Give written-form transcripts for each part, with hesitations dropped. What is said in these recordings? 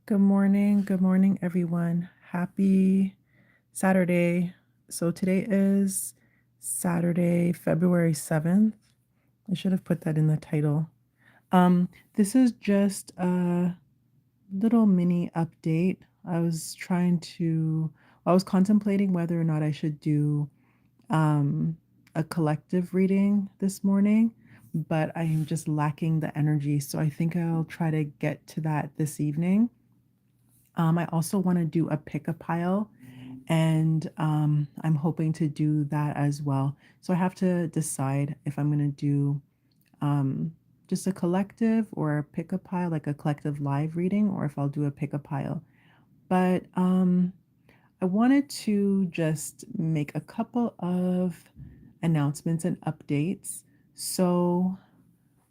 Good morning, everyone. Happy Saturday. So today is Saturday, February 7th. I should have put that in the title. This is just a little mini update. I was contemplating whether or not I should do um, a collective reading this morning, but I am just lacking the energy. So I think I'll try to get to that this evening. I also want to do a pick a pile, and I'm hoping to do that as well. So I have to decide if I'm going to do um, just a collective or a pick a pile, like a collective live reading, or if I'll do a pick a pile. But I wanted to just make a couple of announcements and updates. So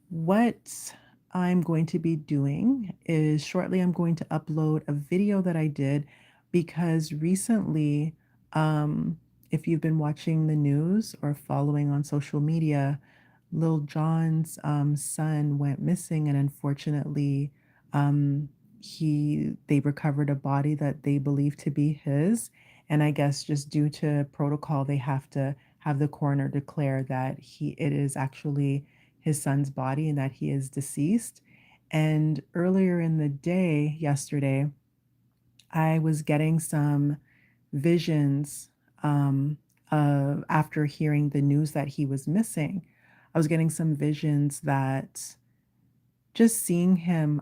what I'm going to be doing is shortly I'm going to upload a video that I did because recently, um, if you've been watching the news or following on social media, Lil Jon's son went missing, and unfortunately, um, they recovered a body that they believe to be his. And I guess just due to protocol, they have to have the coroner declare that it is actually his son's body and that he is deceased. And earlier in the day, yesterday, I was getting some visions after hearing the news that he was missing. I was getting some visions that just seeing him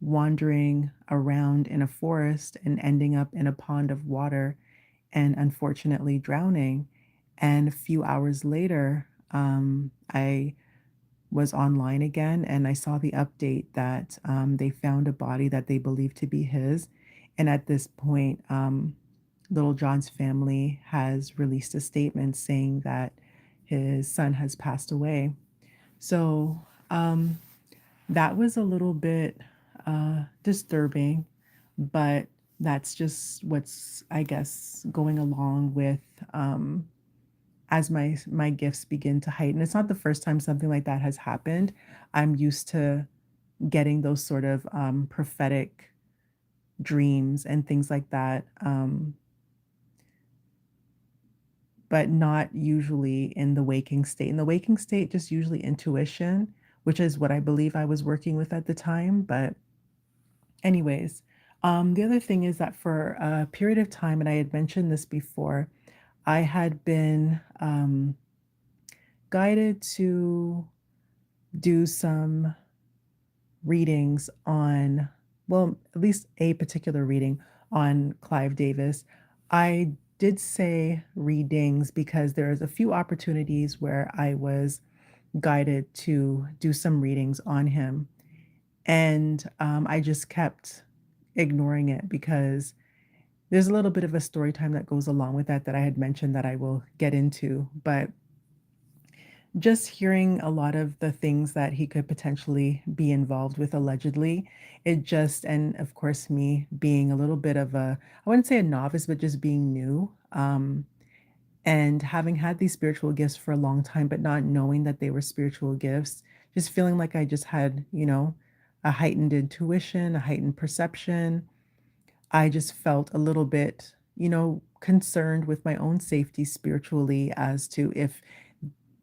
wandering around in a forest and ending up in a pond of water and unfortunately drowning. And a few hours later, I was online again and I saw the update that they found a body that they believe to be his. And at this point, Little John's family has released a statement saying that his son has passed away. So um, that was a little bit disturbing, but that's just what's, I guess, going along with as my gifts begin to heighten. It's not the first time something like that has happened. I'm used to getting those sort of prophetic dreams and things like that, but not usually in the waking state. In the waking state, just usually intuition, which is what I believe I was working with at the time. But anyways, the other thing is that for a period of time, and I had mentioned this before, I had been guided to do some readings on, well, at least a particular reading on Clive Davis. I did say readings because there's a few opportunities where I was guided to do some readings on him. And I just kept ignoring it because there's a little bit of a story time that goes along with that that I had mentioned that I will get into. But just hearing a lot of the things that he could potentially be involved with allegedly, and of course, me being a little bit of I wouldn't say a novice, but just being new, and having had these spiritual gifts for a long time, but not knowing that they were spiritual gifts, just feeling like I just had, a heightened intuition, a heightened perception. I just felt a little bit, concerned with my own safety spiritually as to if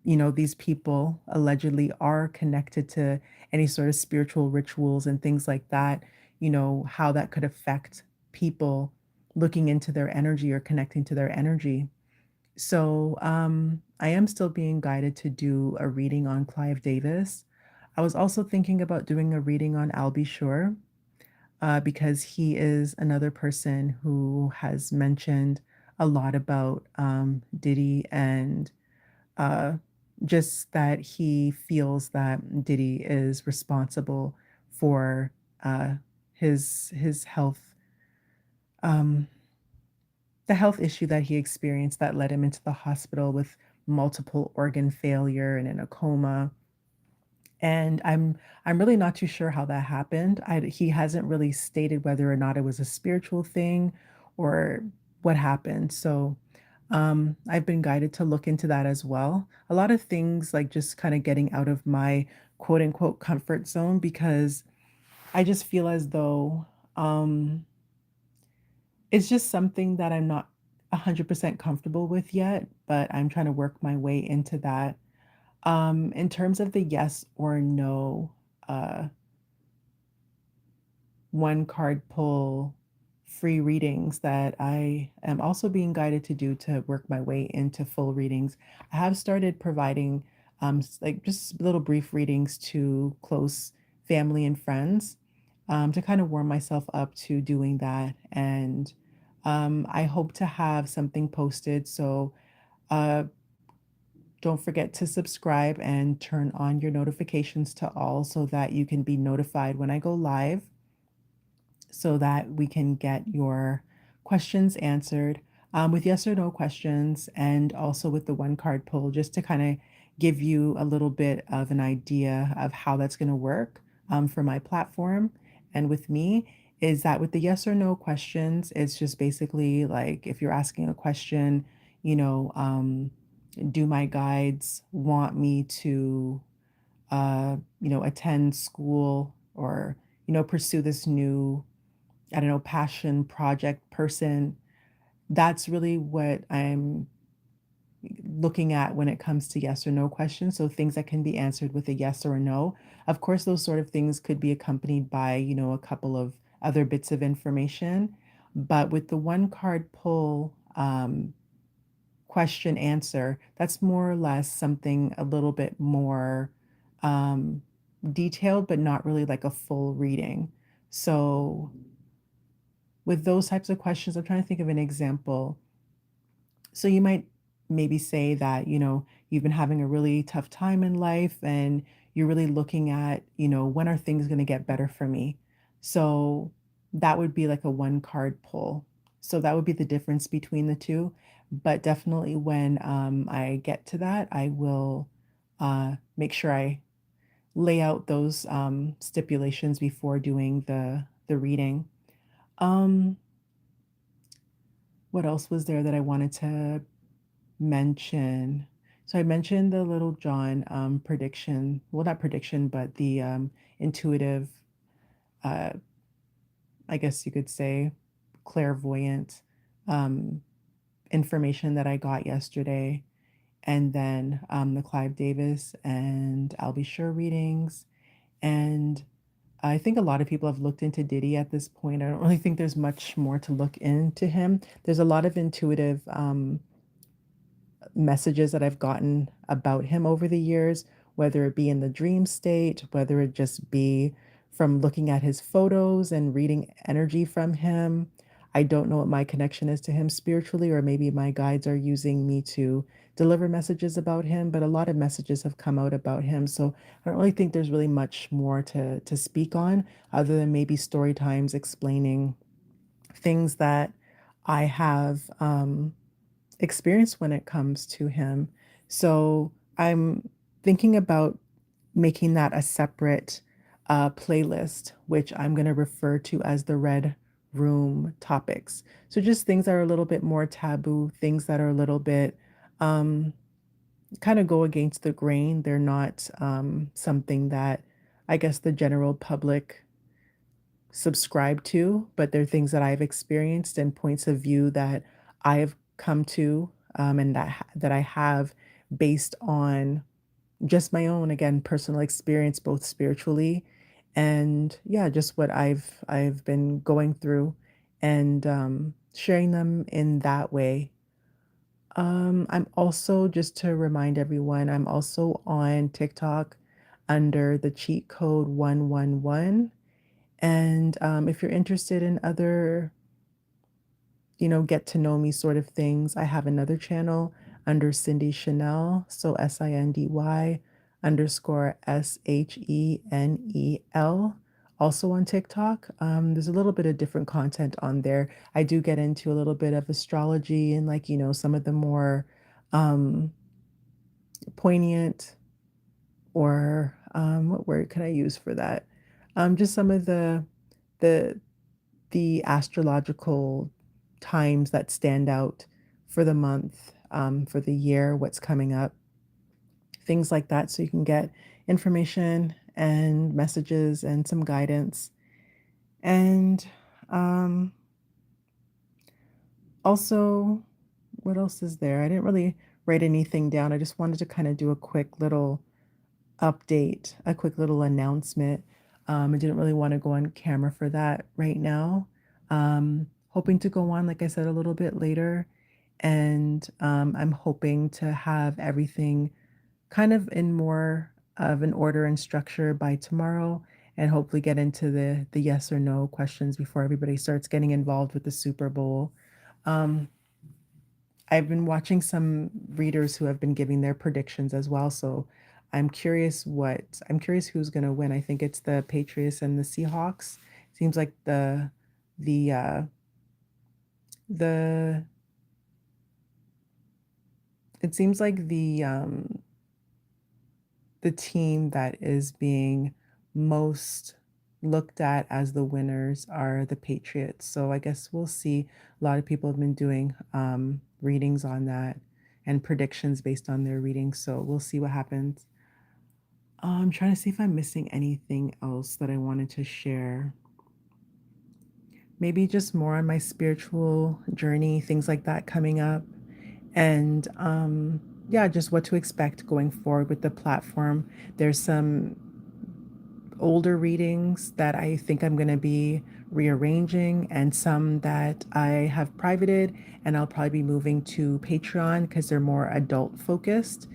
these people allegedly are connected to any sort of spiritual rituals and things like that, how that could affect people looking into their energy or connecting to their energy. So I am still being guided to do a reading on Clive Davis. I was also thinking about doing a reading on Albie Shore because he is another person who has mentioned a lot about Diddy and uh, just that he feels that Diddy is responsible for his health, um, the health issue that he experienced that led him into the hospital with multiple organ failure and in a coma. And I'm really not too sure how that happened. He hasn't really stated whether or not it was a spiritual thing or what happened. So I've been guided to look into that as well. A lot of things like just kind of getting out of my quote unquote comfort zone because I just feel as though Um, it's just something that I'm not 100% comfortable with yet, but I'm trying to work my way into that. In terms of the yes or no, uh, one card pull free readings that I am also being guided to do to work my way into full readings. I have started providing like just little brief readings to close family and friends to kind of warm myself up to doing that. And I hope to have something posted. So uh, don't forget to subscribe and turn on your notifications to all so that you can be notified when I go live so that we can get your questions answered with yes or no questions and also with the one card pull, just to kind of give you a little bit of an idea of how that's going to work for my platform and with me. Is that with the yes or no questions, it's just basically like if you're asking a question, you know, do my guides want me to, attend school or, pursue this new, I don't know, passion project person? That's really what I'm looking at when it comes to yes or no questions. So things that can be answered with a yes or a no. Of course, those sort of things could be accompanied by, a couple of other bits of information. But with the one card pull, question answer, that's more or less something a little bit more um, detailed, but not really like a full reading. So with those types of questions, I'm trying to think of an example. So you might maybe say that, you've been having a really tough time in life and you're really looking at, when are things going to get better for me? So that would be like a one card pull. So that would be the difference between the two. But definitely when I get to that, I will make sure I lay out those stipulations before doing the reading. Um, what else was there that I wanted to mention? So I mentioned the Little John prediction. Well, not prediction, but the intuitive, uh, I guess you could say, clairvoyant um, information that I got yesterday. And then the Clive Davis and I'll Be Sure readings. And I think a lot of people have looked into Diddy at this point. I don't really think there's much more to look into him. There's a lot of intuitive messages that I've gotten about him over the years, whether it be in the dream state, whether it just be from looking at his photos and reading energy from him. I don't know what my connection is to him spiritually, or maybe my guides are using me to deliver messages about him, but a lot of messages have come out about him. So I don't really think there's really much more to speak on other than maybe story times explaining things that I have experience when it comes to him. So I'm thinking about making that a separate playlist, which I'm going to refer to as the Red Room topics. So just things that are a little bit more taboo, things that are a little bit um, kind of go against the grain. They're not something that I guess the general public subscribe to, but they're things that I've experienced and points of view that I've come to and that I have based on just my own, again, personal experience, both spiritually and yeah, just what I've been going through and sharing them in that way. I'm also, just to remind everyone, I'm also on TikTok under the cheat code 111. And if you're interested in other, get to know me sort of things, I have another channel under Sindy Shenel. So SINDY_SHENEL. Also on TikTok. There's a little bit of different content on there. I do get into a little bit of astrology and like, some of the more um, poignant or what word can I use for that? Just some of the the astrological times that stand out for the month, for the year, what's coming up, things like that. So you can get information and messages and some guidance. And Um, Also, what else is there? I didn't really write anything down. I just wanted to kind of do a quick little update, a quick little announcement. I didn't really want to go on camera for that right now. Hoping to go on, like I said, a little bit later. And I'm hoping to have everything kind of in more of an order and structure by tomorrow and hopefully get into the yes or no questions before everybody starts getting involved with the Super Bowl. Um, I've been watching some readers who have been giving their predictions as well. So I'm curious who's going to win. I think it's the Patriots and the Seahawks. Seems like the the it seems like the team that is being most looked at as the winners are the Patriots. So I guess we'll see. A lot of people have been doing readings on that and predictions based on their readings. So we'll see what happens. I'm trying to see if I'm missing anything else that I wanted to share. Maybe just more on my spiritual journey, things like that coming up. And yeah, just what to expect going forward with the platform. There's some older readings that I think I'm going to be rearranging, and some that I have privated, and I'll probably be moving to Patreon because they're more adult focused.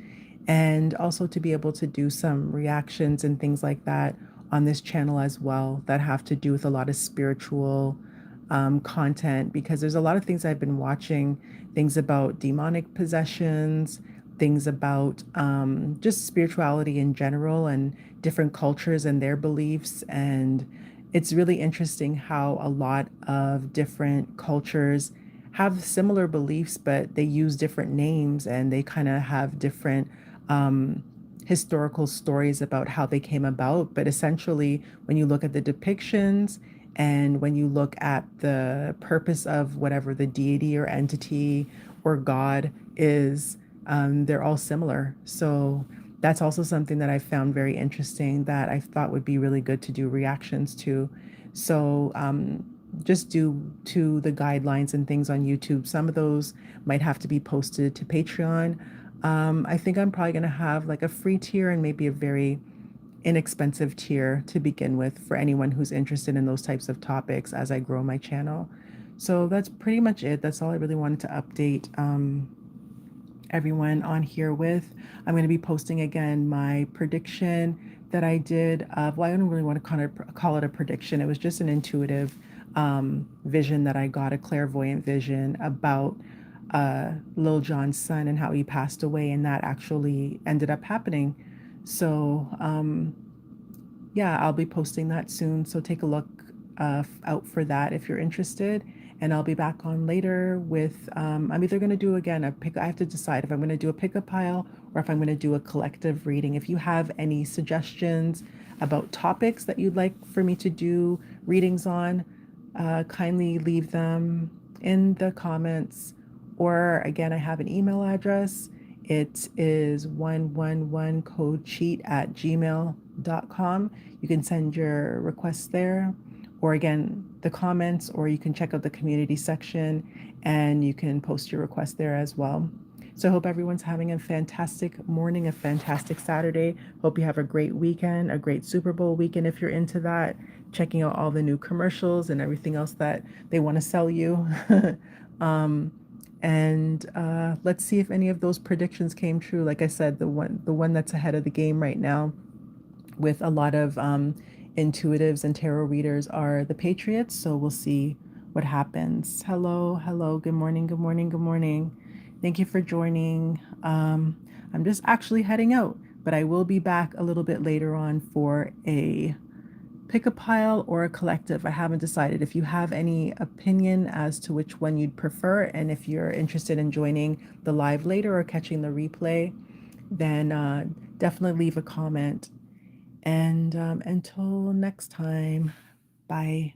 And also to be able to do some reactions and things like that on this channel as well that have to do with a lot of spiritual content, because there's a lot of things I've been watching, things about demonic possessions, things about just spirituality in general and different cultures and their beliefs. And it's really interesting how a lot of different cultures have similar beliefs, but they use different names and they kind of have different um, historical stories about how they came about. But essentially, when you look at the depictions and when you look at the purpose of whatever the deity or entity or God is, they're all similar. So that's also something that I found very interesting that I thought would be really good to do reactions to. So just due to the guidelines and things on YouTube, some of those might have to be posted to Patreon. I think I'm probably going to have like a free tier and maybe a very inexpensive tier to begin with for anyone who's interested in those types of topics as I grow my channel. So that's pretty much it. That's all I really wanted to update everyone on here with. I'm going to be posting again my prediction that I did. Well, I don't really want to kind of call it a prediction. It was just an intuitive vision that I got, a clairvoyant vision about Lil Jon's son and how he passed away, and that actually ended up happening. So yeah, I'll be posting that soon. So take a look out for that if you're interested. And I'll be back on later with, I'm either going to do again a pick. I have to decide if I'm going to do a pickup pile or if I'm going to do a collective reading. If you have any suggestions about topics that you'd like for me to do readings on, kindly leave them in the comments. Or again, I have an email address. It is 111codecheat@gmail.com. You can send your requests there, or again, the comments, or you can check out the community section and you can post your request there as well. So I hope everyone's having a fantastic morning, a fantastic Saturday. Hope you have a great weekend, a great Super Bowl weekend if you're into that, checking out all the new commercials and everything else that they want to sell you. um, and let's see if any of those predictions came true. Like I said, the one that's ahead of the game right now with a lot of intuitives and tarot readers are the Patriots. So we'll see what happens. Hello, hello, good morning, good morning, good morning. Thank you for joining. I'm just actually heading out, but I will be back a little bit later on for a pick a pile or a collective. I haven't decided. If you have any opinion as to which one you'd prefer, and if you're interested in joining the live later or catching the replay, then definitely leave a comment. And until next time, bye.